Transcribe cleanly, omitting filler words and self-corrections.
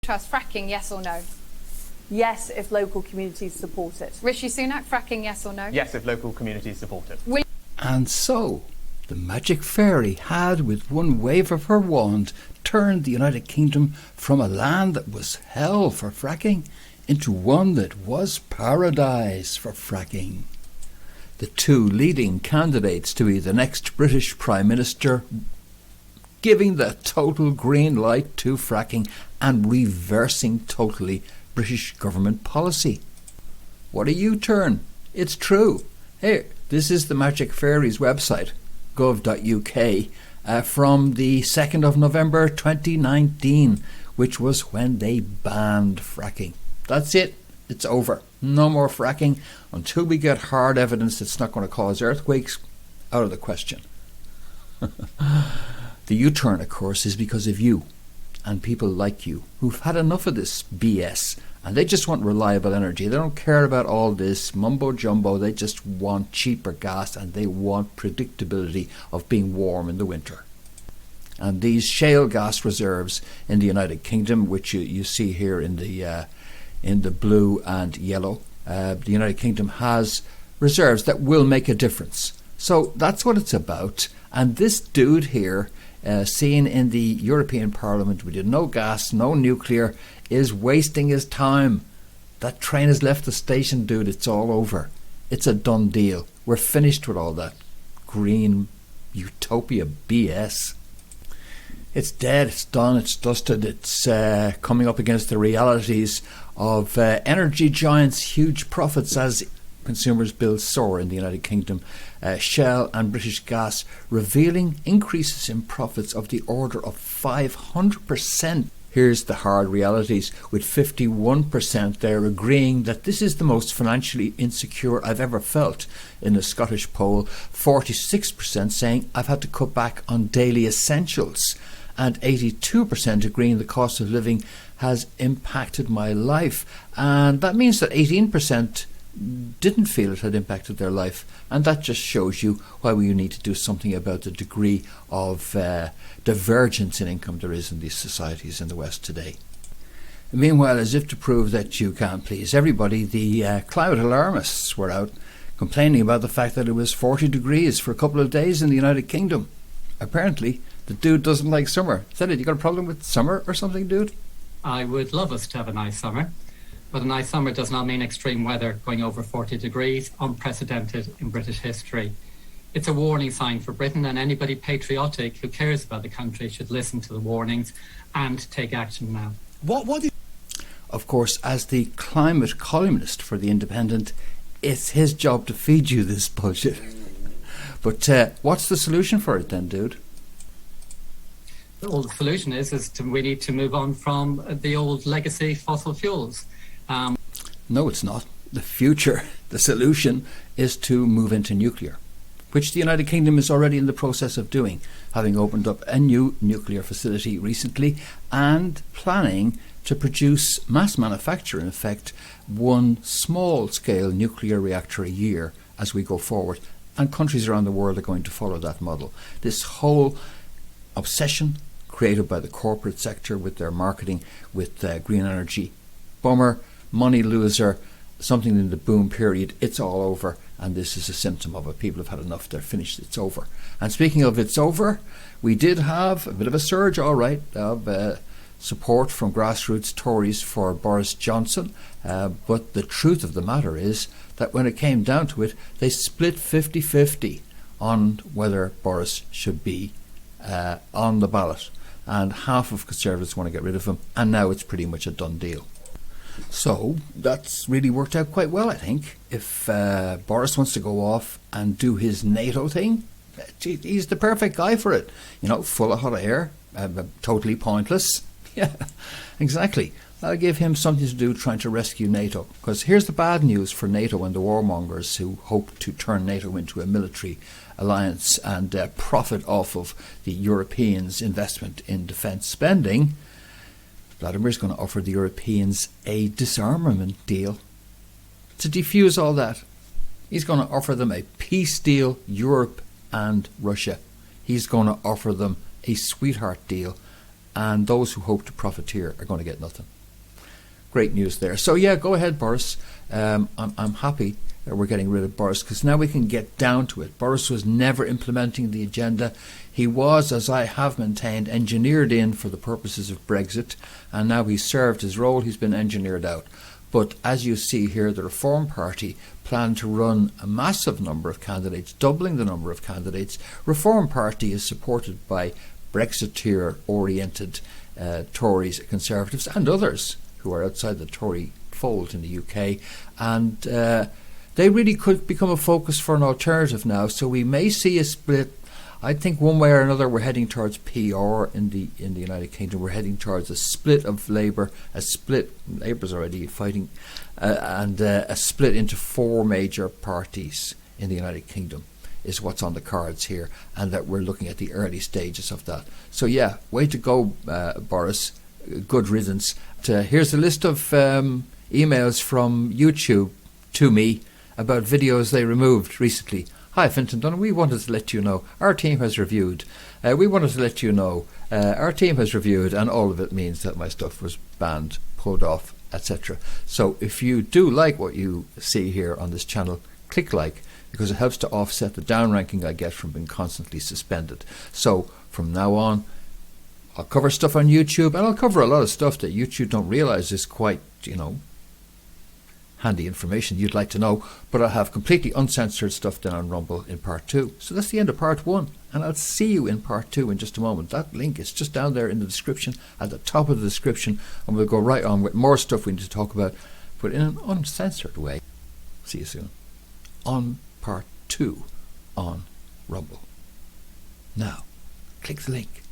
Truss, fracking, yes or no? Yes, if local communities support it. Rishi Sunak, fracking, yes or no? Yes, if local communities support it. And so, the magic fairy had, with one wave of her wand, turned the United Kingdom from a land that was hell for fracking into one that was paradise for fracking. The two leading candidates to be the next British Prime Minister giving the total green light to fracking and reversing totally British government policy. What a U-turn. It's true. Here, this is the Magic Fairies website, gov.uk, from the 2nd of November 2019, which was when they banned fracking. That's it. It's over. No more fracking until we get hard evidence it's not going to cause earthquakes. Out of the question. The U-turn, of course, is because of you and people like you who've had enough of this BS and they just want reliable energy. They don't care about all this mumbo jumbo. They just want cheaper gas and they want predictability of being warm in the winter. And these shale gas reserves in the United Kingdom, which you see here in the blue and yellow, the United Kingdom has reserves that will make a difference. So that's what it's about. And this dude here, seen in the European Parliament with no gas, no nuclear, is wasting his time. That train has left the station, dude. It's all over. It's a done deal. We're finished with all that green utopia BS. It's dead, it's done, it's dusted. It's coming up against the realities of energy giants' huge profits as consumers' bills soar in the United Kingdom. Shell and British Gas revealing increases in profits of the order of 500%. Here's the hard realities, with 51% there agreeing that this is the most financially insecure I've ever felt. In a Scottish poll, 46% saying I've had to cut back on daily essentials, and 82% agreeing the cost of living has impacted my life. And that means that 18% didn't feel it had impacted their life, and that just shows you why we need to do something about the degree of divergence in income there is in these societies in the West today. Meanwhile, as if to prove that you can't please everybody, the climate alarmists were out complaining about the fact that it was 40 degrees for a couple of days in the United Kingdom. Apparently, the dude doesn't like summer. Is that it? You got a problem with summer or something, dude? I would love us to have a nice summer. But a nice summer does not mean extreme weather going over 40 degrees, unprecedented in British history. It's a warning sign for Britain, and anybody patriotic who cares about the country should listen to the warnings and take action now. Of course, as the climate columnist for The Independent, it's his job to feed you this bullshit. But what's the solution for it then, dude? Well, the solution is we need to move on from the old legacy fossil fuels. No, it's not. The future, the solution, is to move into nuclear, which the United Kingdom is already in the process of doing, having opened up a new nuclear facility recently and planning to produce, mass manufacture in effect, one small-scale nuclear reactor a year as we go forward. And countries around the world are going to follow that model. This whole obsession created by the corporate sector with their marketing with green energy, bummer, money loser, something in the boom period, it's all over, and this is a symptom of it. People have had enough, they're finished, it's over. And speaking of it's over, we did have a bit of a surge, all right, of support from grassroots Tories for Boris Johnson, but the truth of the matter is that when it came down to it, they split 50-50 on whether Boris should be on the ballot, and half of Conservatives want to get rid of him, and now it's pretty much a done deal. So that's really worked out quite well, I think. If Boris wants to go off and do his NATO thing, he's the perfect guy for it. You know, full of hot air, totally pointless. Yeah, exactly. That'll give him something to do trying to rescue NATO. Because here's the bad news for NATO and the warmongers who hope to turn NATO into a military alliance and profit off of the Europeans' investment in defence spending. Vladimir's going to offer the Europeans a disarmament deal to defuse all that. He's going to offer them a peace deal, Europe and Russia. He's going to offer them a sweetheart deal, and those who hope to profiteer are going to get nothing. Great news there. So yeah, go ahead, Boris. I'm happy that we're getting rid of Boris, because now we can get down to it. Boris was never implementing the agenda. He was, as I have maintained, engineered in for the purposes of Brexit, and now he's served his role. He's been engineered out. But as you see here, the Reform Party plan to run a massive number of candidates, doubling the number of candidates. Reform Party is supported by Brexiteer-oriented Tories, Conservatives and others who are outside the Tory fold in the UK. And they really could become a focus for an alternative now. So we may see a split. I think one way or another we're heading towards PR in the United Kingdom. We're heading towards a split of Labour, Labour's already fighting, and a split into 4 major parties in the United Kingdom is what's on the cards here, and that we're looking at the early stages of that. So yeah, way to go, Boris. Good riddance. Here's a list of emails from YouTube to me about videos they removed recently. Hi, Fintan Dunn. We wanted to let you know our team has reviewed. We wanted to let you know our team has reviewed, and all of it means that my stuff was banned, pulled off, etc. So if you do like what you see here on this channel, click like, because it helps to offset the downranking I get from being constantly suspended. So from now on, I'll cover stuff on YouTube, and I'll cover a lot of stuff that YouTube don't realise is quite, handy information you'd like to know, but I'll have completely uncensored stuff down on Rumble in part 2. So that's the end of part 1, and I'll see you in part 2 in just a moment. That link is just down there in the description, at the top of the description, and we'll go right on with more stuff we need to talk about, but in an uncensored way. See you soon on part 2 on Rumble. Now, click the link.